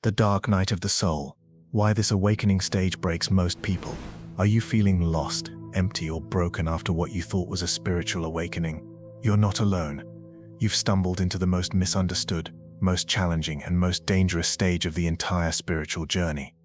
The dark night of the soul. Why this awakening stage breaks most people. Are you feeling lost, empty, or broken after what you thought was a spiritual awakening? You're not alone. You've stumbled into the most misunderstood, most challenging, and most dangerous stage of the entire spiritual journey.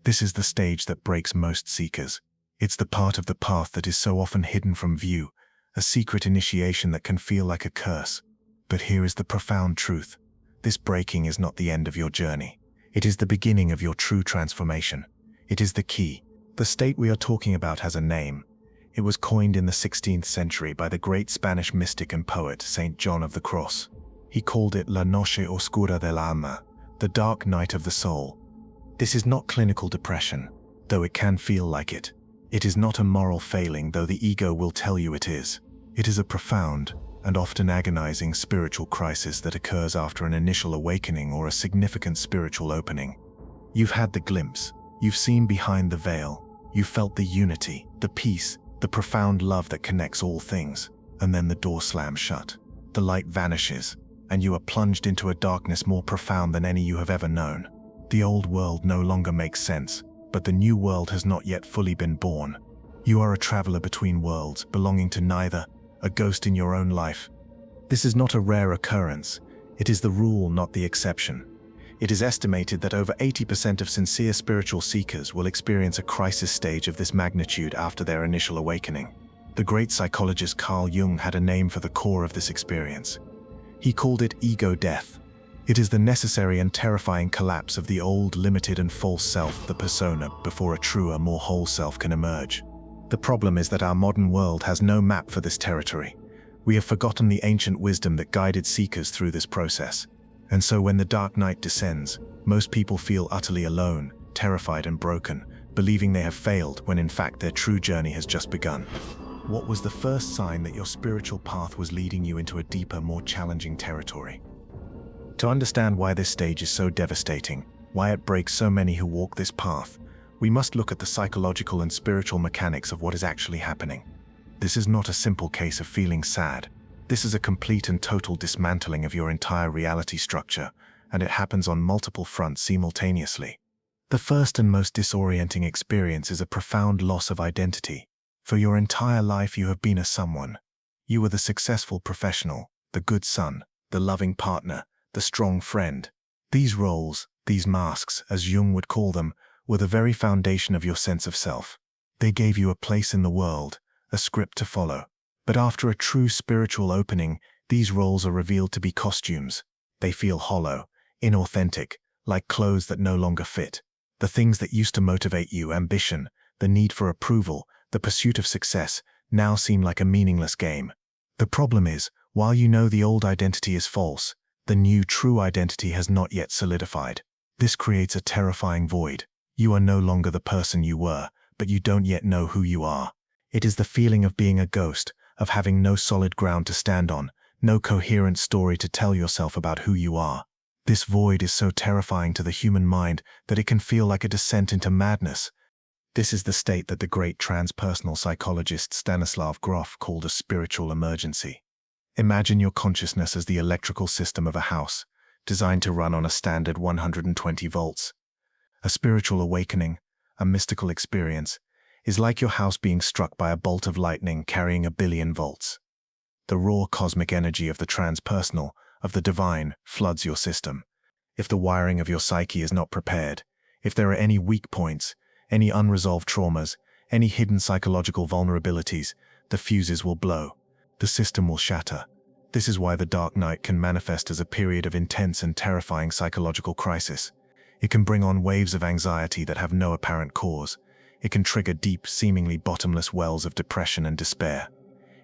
This is the stage that breaks most seekers. It's the part of the path that is so often hidden from view, a secret initiation that can feel like a curse. But here is the profound truth. This breaking is not the end of your journey. It is the beginning of your true transformation. It is the key. The state we are talking about has a name. It was coined in the 16th century by the great Spanish mystic and poet Saint John of the Cross. He called it La Noche Oscura del Alma, the dark night of the soul. This is not clinical depression, though it can feel like it. It is not a moral failing, though the ego will tell you it is. It is a profound and often agonizing spiritual crisis that occurs after an initial awakening or a significant spiritual opening. You've had the glimpse. You've seen behind the veil. You've felt the unity, the peace, the profound love that connects all things. And then the door slams shut. The light vanishes, and you are plunged into a darkness more profound than any you have ever known. The old world no longer makes sense, but the new world has not yet fully been born. You are a traveler between worlds, belonging to neither, a ghost in your own life. This is not a rare occurrence. It is the rule, not the exception. It is estimated that over 80% of sincere spiritual seekers will experience a crisis stage of this magnitude after their initial awakening. The great psychologist Carl Jung had a name for the core of this experience. He called it ego death. It is the necessary and terrifying collapse of the old, limited and false self, the persona, before a truer, more whole self can emerge. The problem is that our modern world has no map for this territory. We have forgotten the ancient wisdom that guided seekers through this process. And so when the dark night descends, most people feel utterly alone, terrified and broken, believing they have failed when in fact their true journey has just begun. What was the first sign that your spiritual path was leading you into a deeper, more challenging territory? To understand why this stage is so devastating, why it breaks so many who walk this path, we must look at the psychological and spiritual mechanics of what is actually happening. This is not a simple case of feeling sad. This is a complete and total dismantling of your entire reality structure, and it happens on multiple fronts simultaneously. The first and most disorienting experience is a profound loss of identity. For your entire life you have been a someone. You were the successful professional, the good son, the loving partner, the strong friend. These roles, these masks, as Jung would call them, were the very foundation of your sense of self. They gave you a place in the world, a script to follow. But after a true spiritual opening, these roles are revealed to be costumes. They feel hollow, inauthentic, like clothes that no longer fit. The things that used to motivate you, ambition, the need for approval, the pursuit of success, now seem like a meaningless game. The problem is, while you know the old identity is false, the new true identity has not yet solidified. This creates a terrifying void. You are no longer the person you were, but you don't yet know who you are. It is the feeling of being a ghost, of having no solid ground to stand on, no coherent story to tell yourself about who you are. This void is so terrifying to the human mind that it can feel like a descent into madness. This is the state that the great transpersonal psychologist Stanislav Grof called a spiritual emergency. Imagine your consciousness as the electrical system of a house, designed to run on a standard 120 volts. A spiritual awakening, a mystical experience, is like your house being struck by a bolt of lightning carrying 1,000,000,000 volts. The raw cosmic energy of the transpersonal, of the divine, floods your system. If the wiring of your psyche is not prepared, if there are any weak points, any unresolved traumas, any hidden psychological vulnerabilities, the fuses will blow. The system will shatter. This is why the dark night can manifest as a period of intense and terrifying psychological crisis. It can bring on waves of anxiety that have no apparent cause. It can trigger deep, seemingly bottomless wells of depression and despair.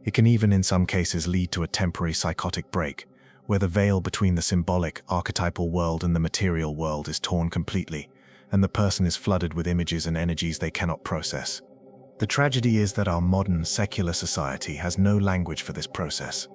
It can even in some cases lead to a temporary psychotic break, where the veil between the symbolic, archetypal world and the material world is torn completely, and the person is flooded with images and energies they cannot process. The tragedy is that our modern, secular society has no language for this process,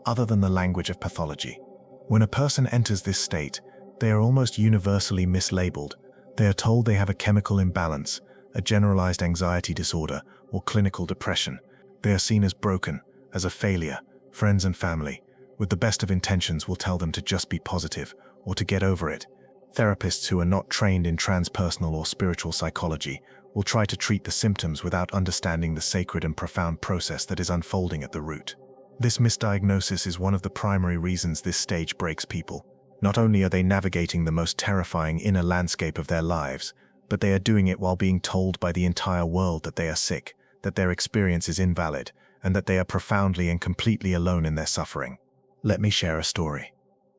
other than the language of pathology. When a person enters this state, they are almost universally mislabeled. They are told they have a chemical imbalance, a generalized anxiety disorder, or clinical depression. They are seen as broken, as a failure. Friends and family, with the best of intentions, will tell them to just be positive, or to get over it. Therapists who are not trained in transpersonal or spiritual psychology will try to treat the symptoms without understanding the sacred and profound process that is unfolding at the root. This misdiagnosis is one of the primary reasons this stage breaks people. Not only are they navigating the most terrifying inner landscape of their lives, but they are doing it while being told by the entire world that they are sick, that their experience is invalid, and that they are profoundly and completely alone in their suffering. Let me share a story.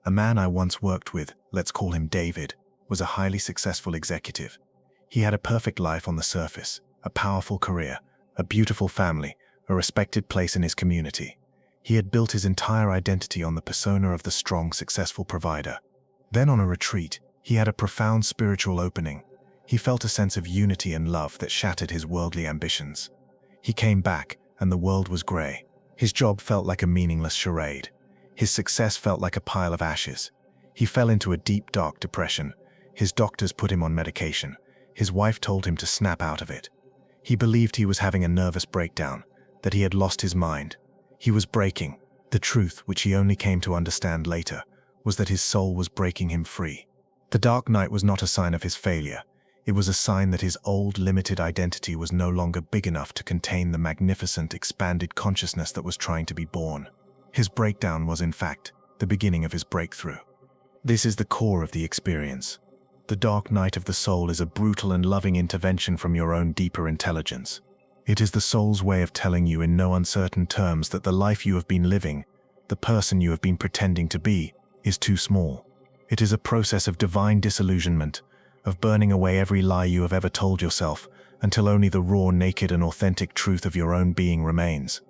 A man I once worked with, let's call him David, was a highly successful executive. He had a perfect life on the surface, a powerful career, a beautiful family, a respected place in his community. He had built his entire identity on the persona of the strong, successful provider. Then on a retreat, he had a profound spiritual opening. He felt a sense of unity and love that shattered his worldly ambitions. He came back, and the world was grey. His job felt like a meaningless charade. His success felt like a pile of ashes. He fell into a deep, dark depression. His doctors put him on medication. His wife told him to snap out of it. He believed he was having a nervous breakdown, that he had lost his mind. He was breaking. The truth, which he only came to understand later, was that his soul was breaking him free. The dark night was not a sign of his failure. It was a sign that his old, limited identity was no longer big enough to contain the magnificent, expanded consciousness that was trying to be born. His breakdown was, in fact, the beginning of his breakthrough. This is the core of the experience. The dark night of the soul is a brutal and loving intervention from your own deeper intelligence. It is the soul's way of telling you in no uncertain terms that the life you have been living, the person you have been pretending to be, is too small. It is a process of divine disillusionment, of burning away every lie you have ever told yourself, until only the raw, naked, and authentic truth of your own being remains.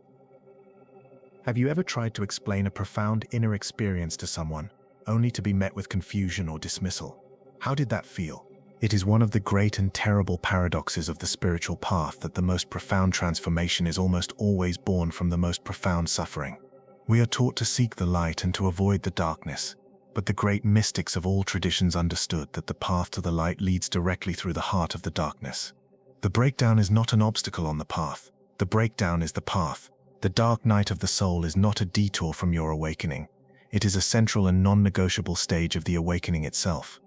Have you ever tried to explain a profound inner experience to someone, only to be met with confusion or dismissal? How did that feel? It is one of the great and terrible paradoxes of the spiritual path that the most profound transformation is almost always born from the most profound suffering. We are taught to seek the light and to avoid the darkness, but the great mystics of all traditions understood that the path to the light leads directly through the heart of the darkness. The breakdown is not an obstacle on the path. The breakdown is the path. The dark night of the soul is not a detour from your awakening. It is a central and non-negotiable stage of the awakening itself.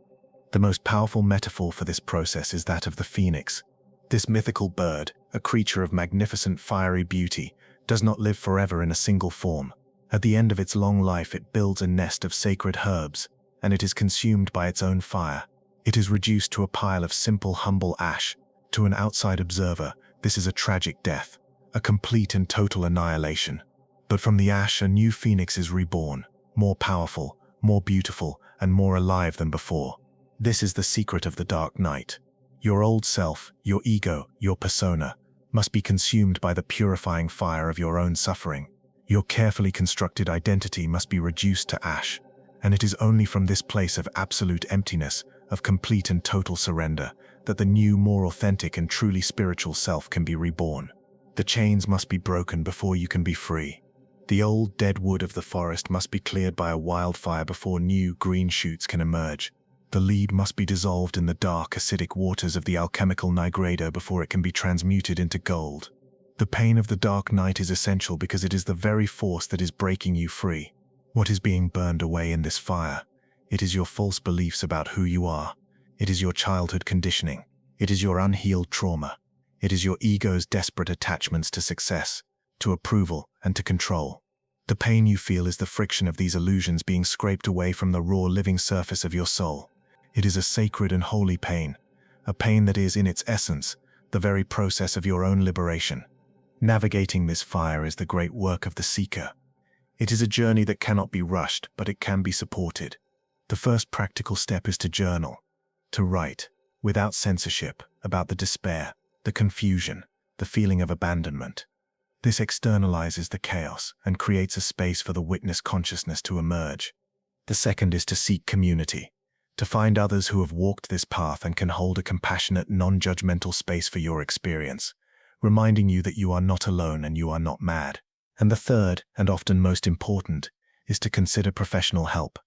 The most powerful metaphor for this process is that of the phoenix. This mythical bird, a creature of magnificent fiery beauty, does not live forever in a single form. At the end of its long life, it builds a nest of sacred herbs, and it is consumed by its own fire. It is reduced to a pile of simple, humble ash. To an outside observer, this is a tragic death, a complete and total annihilation. But from the ash, a new phoenix is reborn, more powerful, more beautiful, and more alive than before. This is the secret of the dark night. Your old self, your ego, your persona, must be consumed by the purifying fire of your own suffering. Your carefully constructed identity must be reduced to ash, and it is only from this place of absolute emptiness, of complete and total surrender, that the new, more authentic and truly spiritual self can be reborn. The chains must be broken before you can be free. The old dead wood of the forest must be cleared by a wildfire before new green shoots can emerge. The lead must be dissolved in the dark, acidic waters of the alchemical nigredo before it can be transmuted into gold. The pain of the dark night is essential because it is the very force that is breaking you free. What is being burned away in this fire? It is your false beliefs about who you are. It is your childhood conditioning. It is your unhealed trauma. It is your ego's desperate attachments to success, to approval, and to control. The pain you feel is the friction of these illusions being scraped away from the raw living surface of your soul. It is a sacred and holy pain, a pain that is, in its essence, the very process of your own liberation. Navigating this fire is the great work of the seeker. It is a journey that cannot be rushed, but it can be supported. The first practical step is to journal, to write, without censorship, about the despair, the confusion, the feeling of abandonment. This externalizes the chaos and creates a space for the witness consciousness to emerge. The second is to seek community, to find others who have walked this path and can hold a compassionate, non-judgmental space for your experience, reminding you that you are not alone and you are not mad. And the third, and often most important, is to consider professional help,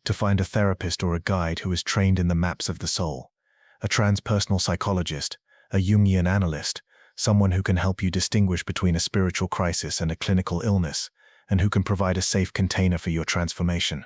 to find a therapist or a guide who is trained in the maps of the soul, a transpersonal psychologist, a Jungian analyst, someone who can help you distinguish between a spiritual crisis and a clinical illness, and who can provide a safe container for your transformation.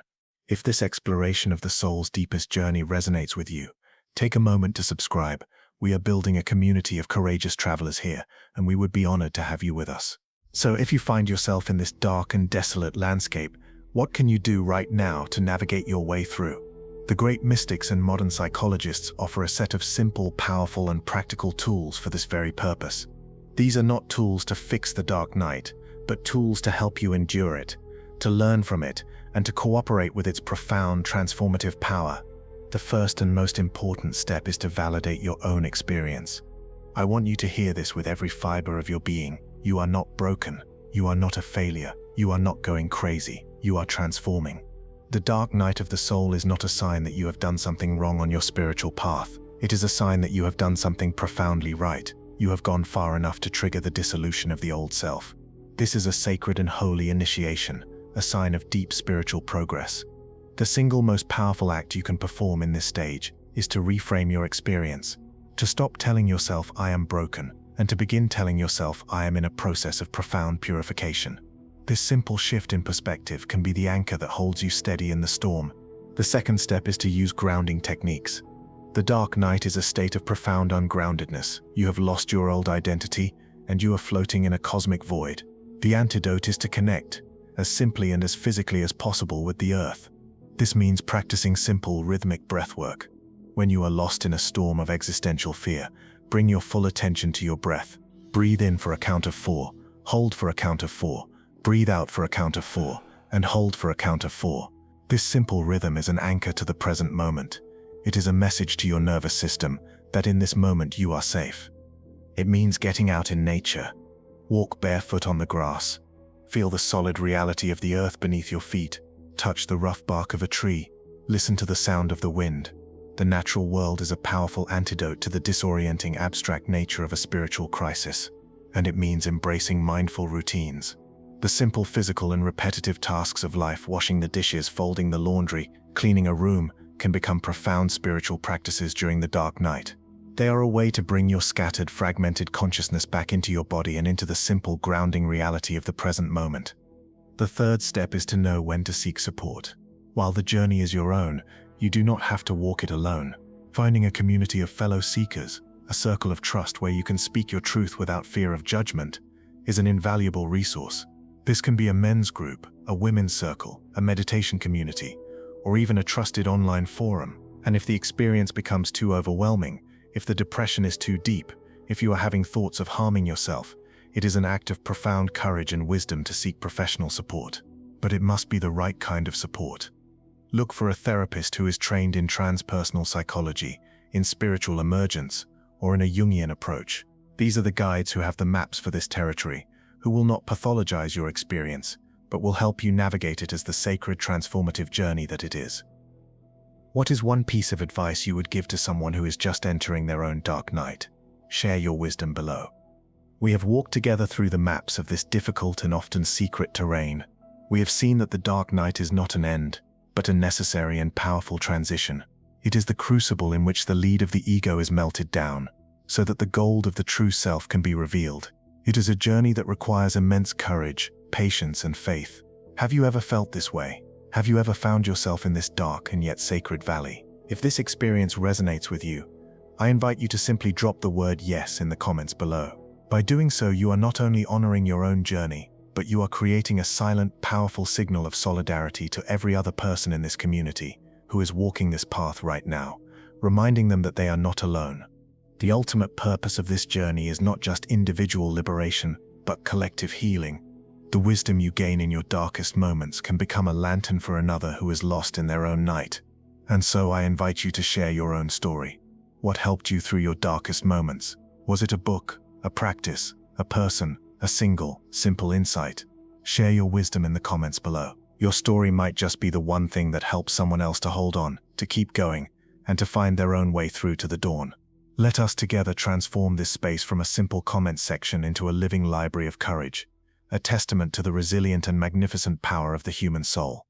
If this exploration of the soul's deepest journey resonates with you, take a moment to subscribe. We are building a community of courageous travelers here, and we would be honored to have you with us. So if you find yourself in this dark and desolate landscape, what can you do right now to navigate your way through? The great mystics and modern psychologists offer a set of simple, powerful, and practical tools for this very purpose. These are not tools to fix the dark night, but tools to help you endure it, to learn from it, and to cooperate with its profound, transformative power. The first and most important step is to validate your own experience. I want you to hear this with every fiber of your being. You are not broken. You are not a failure. You are not going crazy. You are transforming. The dark night of the soul is not a sign that you have done something wrong on your spiritual path. It is a sign that you have done something profoundly right. You have gone far enough to trigger the dissolution of the old self. This is a sacred and holy initiation, a sign of deep spiritual progress. The single most powerful act you can perform in this stage is to reframe your experience, to stop telling yourself, "I am broken," and to begin telling yourself, "I am in a process of profound purification." This simple shift in perspective can be the anchor that holds you steady in the storm. The second step is to use grounding techniques. The dark night is a state of profound ungroundedness. You have lost your old identity, and you are floating in a cosmic void. The antidote is to connect, as simply and as physically as possible, with the earth. This means practicing simple, rhythmic breathwork. When you are lost in a storm of existential fear, bring your full attention to your breath. Breathe in for a count of 4, hold for a count of 4, breathe out for a count of 4, and hold for a count of 4. This simple rhythm is an anchor to the present moment. It is a message to your nervous system that in this moment you are safe. It means getting out in nature. Walk barefoot on the grass. Feel the solid reality of the earth beneath your feet. Touch the rough bark of a tree. Listen to the sound of the wind. The natural world is a powerful antidote to the disorienting abstract nature of a spiritual crisis. And it means embracing mindful routines. The simple physical and repetitive tasks of life, washing the dishes, folding the laundry, cleaning a room, can become profound spiritual practices during the dark night. They are a way to bring your scattered, fragmented consciousness back into your body and into the simple, grounding reality of the present moment. The third step is to know when to seek support. While the journey is your own, you do not have to walk it alone. Finding a community of fellow seekers, a circle of trust where you can speak your truth without fear of judgment, is an invaluable resource. This can be a men's group, a women's circle, a meditation community, or even a trusted online forum. And if the experience becomes too overwhelming, if the depression is too deep, if you are having thoughts of harming yourself, it is an act of profound courage and wisdom to seek professional support. But it must be the right kind of support. Look for a therapist who is trained in transpersonal psychology, in spiritual emergence, or in a Jungian approach. These are the guides who have the maps for this territory, who will not pathologize your experience, but will help you navigate it as the sacred, transformative journey that it is. What is one piece of advice you would give to someone who is just entering their own dark night? Share your wisdom below. We have walked together through the maps of this difficult and often secret terrain. We have seen that the dark night is not an end, but a necessary and powerful transition. It is the crucible in which the lead of the ego is melted down, so that the gold of the true self can be revealed. It is a journey that requires immense courage, patience, and faith. Have you ever felt this way? Have you ever found yourself in this dark and yet sacred valley? If this experience resonates with you, I invite you to simply drop the word "yes" in the comments below. By doing so, you are not only honoring your own journey, but you are creating a silent, powerful signal of solidarity to every other person in this community who is walking this path right now, reminding them that they are not alone. The ultimate purpose of this journey is not just individual liberation, but collective healing. The wisdom you gain in your darkest moments can become a lantern for another who is lost in their own night. And so I invite you to share your own story. What helped you through your darkest moments? Was it a book, a practice, a person, a single, simple insight? Share your wisdom in the comments below. Your story might just be the one thing that helps someone else to hold on, to keep going, and to find their own way through to the dawn. Let us together transform this space from a simple comment section into a living library of courage, a testament to the resilient and magnificent power of the human soul.